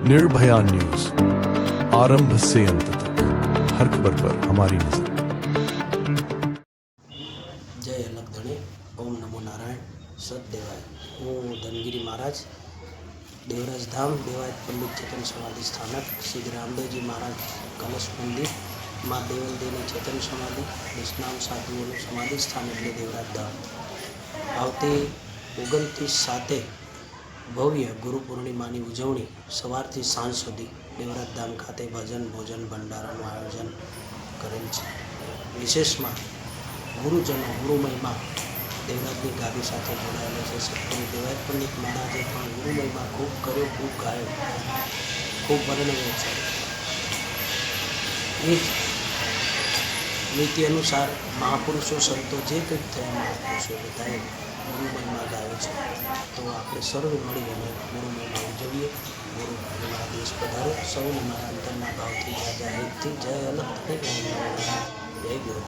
Nirbhaya news, आरंभ से अंत तक हर खबर पर हमारी नजर। जय अलग ओम नमो नारायण सतदेवाय। हूँ धनगिरी महाराज देवराज धाम देवायत पंडित चेतन समाधि स्थानक श्री रामदेवजी महाराज कलश मंदिर माँ देवलदेवनी चेतन समाधि निष्णाम साधुओं समाधि स्थान એટલે દેવરાજ ધામ। આવતી 29/7 ભવ્ય ગુરુ પૂર્ણિમાની ઉજવણી સવારથી સાંજ સુધી દેવરાજ ધામ ખાતે ભજન ભોજન ભંડારાનું આયોજન કરેલ છે। વિશેષમાં ગુરુજનો ગુરુમયમાં દેવરાજની ગાદી સાથે જોડાયેલા છે। સત્ય દેવાયત પંડિત મહારાજે પણ ગુરુમયમાં ખૂબ કર્યો, ખૂબ ગાયો, ખૂબ વર્ણવ્યો છે। એ જ નીતિ અનુસાર મહાપુરુષો સંતો જે કંઈક થયા મહાપુરુષો બધાએ ગુરુમયમાં ગાયો છે। તો આપણે સર્વે મળી અને ગુરુમયમાં ઉજવીએ। ગુરુ મારા દેશ પધારો, સૌને મારા અંતરના ભાવથી જય હિતથી જય અલગ જય ગુરુ।